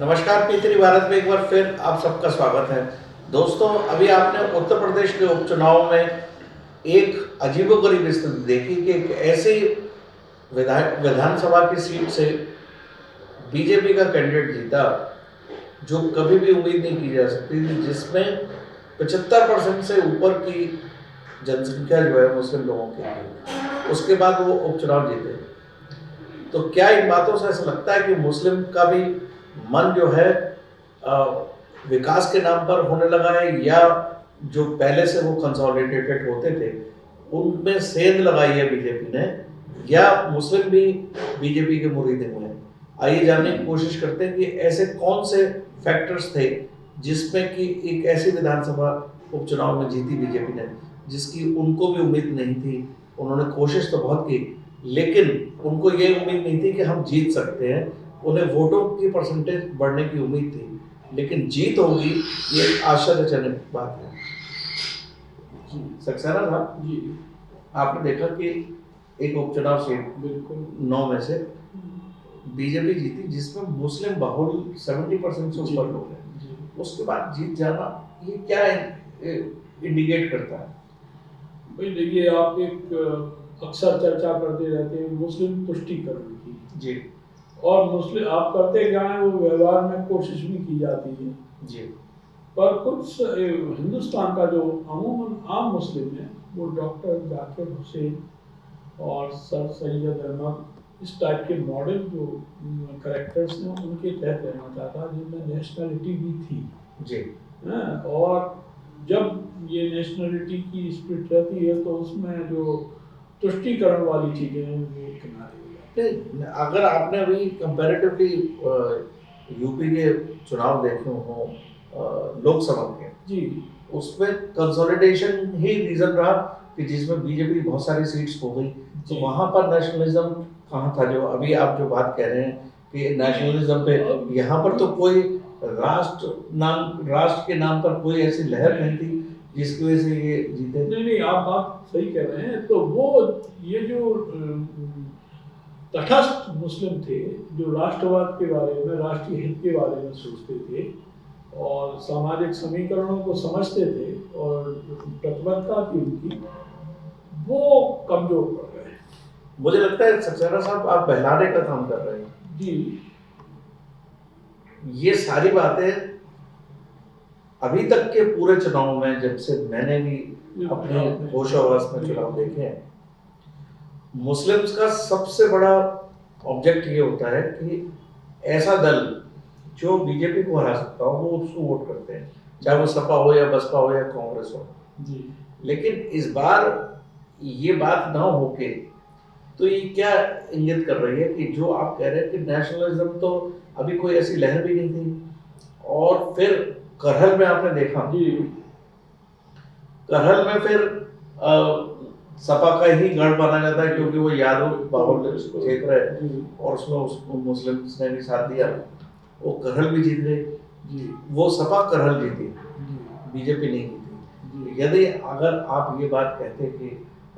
नमस्कार पीतरी भारत में एक बार फिर आप सबका स्वागत है। दोस्तों, अभी आपने उत्तर प्रदेश के उपचुनाव में एक अजीबोगरीब स्थिति देखी कि एक ऐसी विधानसभा की सीट से बीजेपी का कैंडिडेट जीता जो कभी भी उम्मीद नहीं की जा सकती थी, जिसमें 75% से ऊपर की जनसंख्या जो है मुस्लिम लोगों की, उसके बाद वो उपचुनाव जीते। तो क्या इन बातों से ऐसा लगता है कि मुस्लिम का भी मन जो है अ, विकास के नाम पर होने लगा है, या जो पहले से वो कंसोलिडेटेड होते थे उनमें सेंध लगाई है बीजेपी ने, या मुस्लिम भी बीजेपी के मुरीद हुए हैं? आइए जानने की कोशिश करते हैं कि ऐसे कौन से फैक्टर्स थे जिसमें कि एक ऐसी विधानसभा उपचुनाव में जीती बीजेपी ने जिसकी उनको भी उम्मीद नहीं थी। उन्होंने कोशिश तो बहुत की, लेकिन उनको ये उम्मीद नहीं थी कि हम जीत सकते हैं। उन्हें वोटों की परसेंटेज बढ़ने की उम्मीद थी, लेकिन जीत होगी ये एक आश्चर्यजनक बात है। जी सक्सेना साहब जी, आपने देखा कि एक उपचुनाव सीट बिल्कुल 9 में से बीजेपी जीती, जिसमें मुस्लिम बहुल 70% से ऊपर लोग हैं। उसके बाद जीत जाना ये क्या इंडिकेट करता है? भाई देखिए, आप एक अक्सर चर्चा करते रहते हैं मुस्लिम तुष्टीकरण की जी, और मुस्लिम आप करते क्या है, वो व्यवहार में कोशिश भी की जाती है जी, पर कुछ हिंदुस्तान का जो अमूमन आम मुस्लिम है वो डॉक्टर जाकिर हुसैन और सर सैयद अहमद इस टाइप के मॉडल जो करेक्टर्स हैं उनके तहत रहना चाहता, जिनमें नेशनलिटी भी थी जी, और जब ये नेशनलिटी की स्प्लिट रहती है तो उसमें जो तुष्टीकरण वाली चीज़ें हैं वो किनारे हो जाती नहीं, अगर आपने अभी कंपैरेटिवली यूपी के चुनाव देखे हो लोकसभा के जी, उसमें कंसोलिडेशन ही रीजन रहा कि जिसमें बीजेपी बहुत सारी सीट्स हो गई, तो वहां पर नेशनलिज्म कहाँ था? जो अभी आप जो बात कह रहे हैं कि नेशनलिज्म पे, यहाँ पर तो कोई राष्ट्र के नाम पर कोई ऐसी लहर नहीं थी जिसकी वजह से ये जीते। नहीं, आप बात सही कह रहे हैं। तो वो ये जो तटस्थ मुस्लिम थे जो राष्ट्रवाद के बारे में, राष्ट्रीय हित के बारे में सोचते थे और सामाजिक समीकरणों को समझते थे और प्रतिबद्धता थी उनकी, वो कमजोर पड़ गए। मुझे लगता है सक्सेना साहब आप बहलाने का काम कर रहे हैं जी, ये सारी बातें अभी तक के पूरे चुनाव में, जब से मैंने भी अपने होश-ओ-हवास में चुनाव देखे हैं, मुस्लिम्स का सबसे बड़ा ऑब्जेक्ट ये होता है कि ऐसा दल जो बीजेपी को हरा सकता हो वो उसको वोट करते हैं, चाहे वो सपा हो या बसपा हो या कांग्रेस हो जी। लेकिन इस बार ये बात ना होके, तो ये क्या इंगित कर रही है कि जो आप कह रहे हैं कि नेशनलिज्म तो अभी कोई ऐसी लहर भी नहीं थी, और फिर करहल में आपने देखा जी, करहल में फिर सपा का ही गढ़ माना जाता है क्योंकि वो यादव बाहुल्य क्षेत्र है और उसमें उसको मुस्लिम्स ने भी साथ दिया, वो करहल भी जीत गए जी, वो सपा करहल जीती, बीजेपी नहीं जीती। यदि अगर आप ये बात कहते कि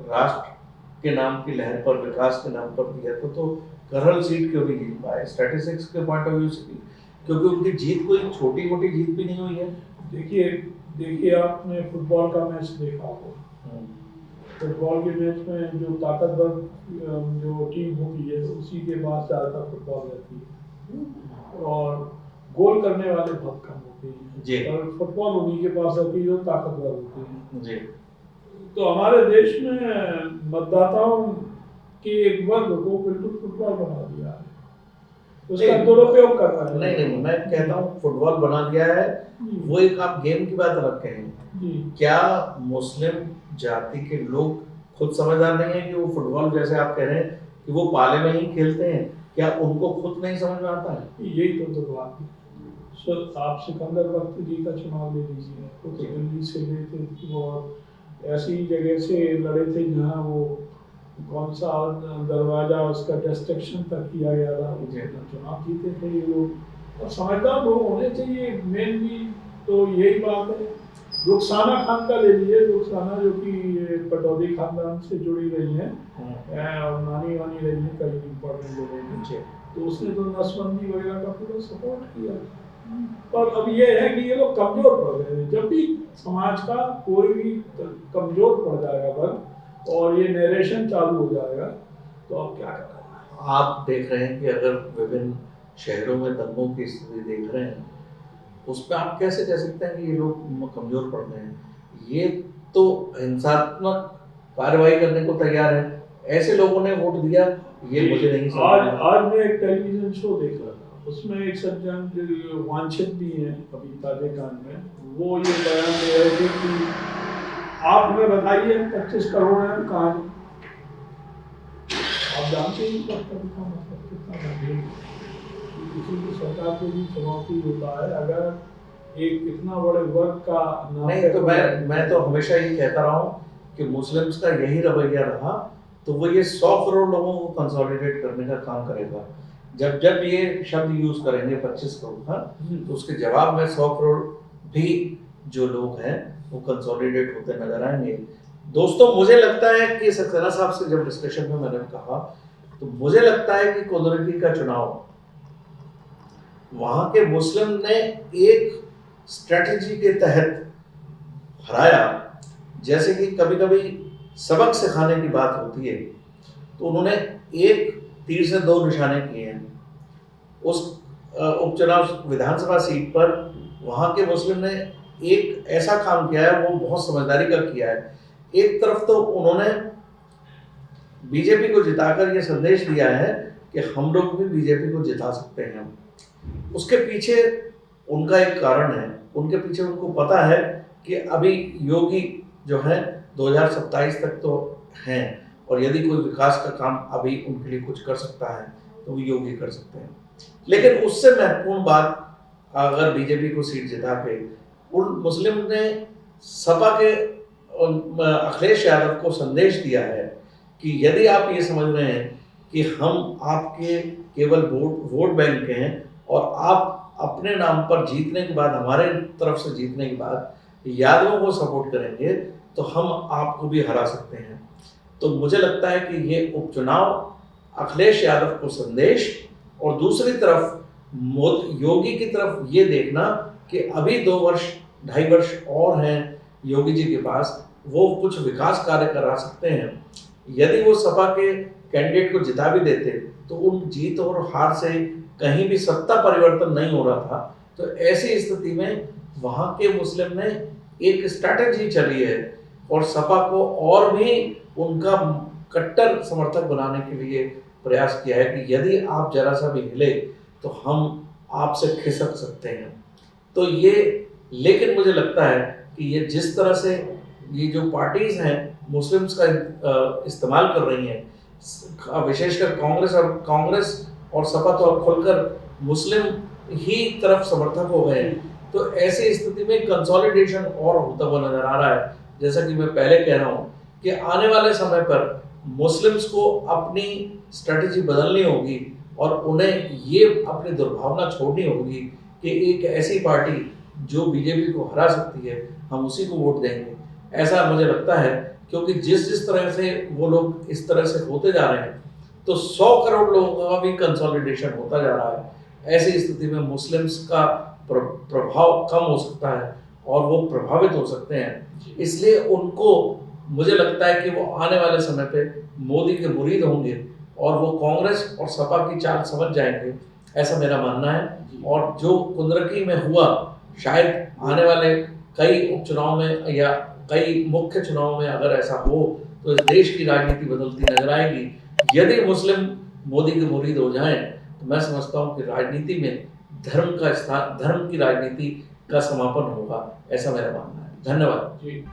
राष्ट्र के नाम की लहर पर, विकास के नाम पर दिया तो करहल सीट क्यों नहीं जीत पाए स्टैटिस्टिक्स के पॉइंट ऑफ व्यू से? क्योंकि उनकी जीत कोई छोटी मोटी जीत भी नहीं हुई है। देखिए आपने फुटबॉल का मैच देखा होगा, फुटबॉल के मैच में जो ताकतवर जो टीम होती है उसी के पास ज़्यादातर फुटबॉल रहती है और गोल करने वाले बहुत कम होते हैं और फुटबॉल उन्हीं के पास रहती है जो ताकतवर होते हैं जी। तो हमारे देश में मतदाताओं के एक वर्ग को बिल्कुल फुटबॉल बना दिया है, उसका दुरुपयोग कर रहा है। नहीं, मैं कहता हूँ फुटबॉल बना दिया है, वो एक आप गेम की बात अलग कहेंगे, क्या मुस्लिम जाति के लोग खुद समझदार नहीं है कि वो फुटबॉल, जैसे आप कह रहे हैं कि वो पाले में ही खेलते हैं, क्या उनको खुद नहीं समझ में आता है? यही तो बात है। आप सिकंदर बख्त जी का चुनाव ले लीजिए, तो दिल्ली से गए थे और ऐसी जगह से लड़े थे जहाँ वो कौन सा दरवाजा उसका डिस्ट्रक्शन तक किया गया था, चुनाव जीते थे ये लोग। और समझदार लोग होने चाहिए, मेन भी तो यही बात है। रुखसाना खान का ले लीजिए, रुखसाना जो कि पटौदी खानदान से जुड़ी रही हैं और नानी वानी रही हैं कई इम्पोर्टेंट लोगों में, तो उसने तो नसबंदी वगैरह का पूरा सपोर्ट किया। पर अब ये है कि ये लोग कमजोर पड़ गए हैं। जब भी समाज का कोई भी कमजोर पड़ जाएगा वर्ग और ये नरेशन चालू हो जाएगा तो अब क्या करें। आप देख रहे हैं कि अगर विभिन्न शहरों में दंगों की स्थिति देख रहे हैं, उसमें आप कैसे कह सकते हैं कि ये लोग कमजोर पड़ गए हैं? ये तो हिंसात्मक कार्रवाई करने को तैयार है, ऐसे लोगों ने वोट दिया, ये मुझे नहीं समझ आज आया। आज मैं एक टेलीविजन शो देख रहा था, उसमें एक सज्जन जो वांछित भी हैं अभी ताजे कान में, वो ये बयान दे रहे थे कि आप हमें बताइए 25 करोड़ है कहाँ है? आप जानते ही कर्तव्य का मतलब कितना गंभीर है। किसी भी सरकार के भी चुनौती होता है, अगर एक इतना बड़े वर्ग का नहीं तो मैं तो हमेशा ये कहता रहा हूँ कि मुस्लिम्स का यही रवैया रहा तो वो ये 100 करोड़ लोगों को कंसोलिडेट करने का काम करेगा। जब जब ये शब्द यूज करेंगे 25 करोड़ का, तो उसके जवाब में 100 करोड़ भी जो लोग हैं वो कंसोलिडेट होते नजर आएंगे। दोस्तों, मुझे लगता है कि सक्सेना साहब से जब डिस्कशन में मैंने कहा तो मुझे लगता है कि कुंदरकी का चुनाव वहां के मुस्लिम ने एक स्ट्रेटजी के तहत हराया। जैसे कि कभी कभी सबक सिखाने की बात होती है, तो उन्होंने एक तीर से 2 निशाने किए हैं। उस उपचुनाव विधानसभा सीट पर वहां के मुस्लिम ने एक ऐसा काम किया है, वो बहुत समझदारी का किया है। एक तरफ तो उन्होंने बीजेपी को जिताकर ये संदेश दिया है कि हम लोग भी बीजेपी को जिता सकते हैं। उसके पीछे उनका एक कारण है, उनके पीछे उनको पता है कि अभी योगी जो है 2027 तक तो हैं, और यदि कोई विकास का काम अभी उनके लिए कुछ कर सकता है तो वो योगी कर सकते हैं। लेकिन उससे महत्वपूर्ण बात, अगर बीजेपी को सीट जिता के उन मुस्लिम ने सपा के अखिलेश यादव को संदेश दिया है कि यदि आप ये समझ रहे हैं कि हम आपके केवल वोट बैंक के हैं और आप अपने नाम पर जीतने के बाद, हमारे तरफ से जीतने के बाद यादवों को सपोर्ट करेंगे तो हम आपको भी हरा सकते हैं। तो मुझे लगता है कि ये उपचुनाव अखिलेश यादव को संदेश, और दूसरी तरफ योगी की तरफ ये देखना कि अभी 2-2.5 वर्ष और हैं योगी जी के पास, वो कुछ विकास कार्य करा सकते हैं। यदि वो सपा के कैंडिडेट को जिता भी देते तो उन जीत और हार से कहीं भी सत्ता परिवर्तन नहीं हो रहा था। तो ऐसी स्थिति में वहां के मुस्लिम ने एक स्ट्रैटेजी चली है और सपा को और भी उनका कट्टर समर्थक बनाने के लिए प्रयास किया है कि यदि आप जरा सा भी हिले तो हम आपसे खिसक सकते हैं। तो ये, लेकिन मुझे लगता है कि ये जिस तरह से ये जो पार्टीज हैं मुस्लिम्स का इस्तेमाल कर रही हैं, विशेषकर कांग्रेस और सपा तो अब खुलकर मुस्लिम ही तरफ समर्थक हो गए हैं, तो ऐसी स्थिति में कंसोलिडेशन और होता हुआ नजर आ रहा है। जैसा कि मैं पहले कह रहा हूँ कि आने वाले समय पर मुस्लिम्स को अपनी स्ट्रेटजी बदलनी होगी और उन्हें ये अपनी दुर्भावना छोड़नी होगी कि एक ऐसी पार्टी जो बीजेपी को हरा सकती है हम उसी को वोट देंगे। ऐसा मुझे लगता है, क्योंकि जिस तरह से वो लोग इस तरह से होते जा रहे हैं तो 100 करोड़ लोगों का भी कंसोलिडेशन होता जा रहा है। ऐसी स्थिति में मुस्लिम्स का प्रभाव कम हो सकता है और वो प्रभावित हो सकते हैं। इसलिए उनको, मुझे लगता है कि वो आने वाले समय पे मोदी के मुरीद होंगे और वो कांग्रेस और सपा की चाल समझ जाएंगे, ऐसा मेरा मानना है। और जो कुंदरकी में हुआ, शायद आने वाले कई उपचुनाव में या कई मुख्य चुनाव में अगर ऐसा हो तो इस देश की राजनीति बदलती नजर आएगी। यदि मुस्लिम मोदी के मुरीद हो जाएं तो मैं समझता हूं कि राजनीति में धर्म की राजनीति का समापन होगा, ऐसा मेरा मानना है। धन्यवाद। जी।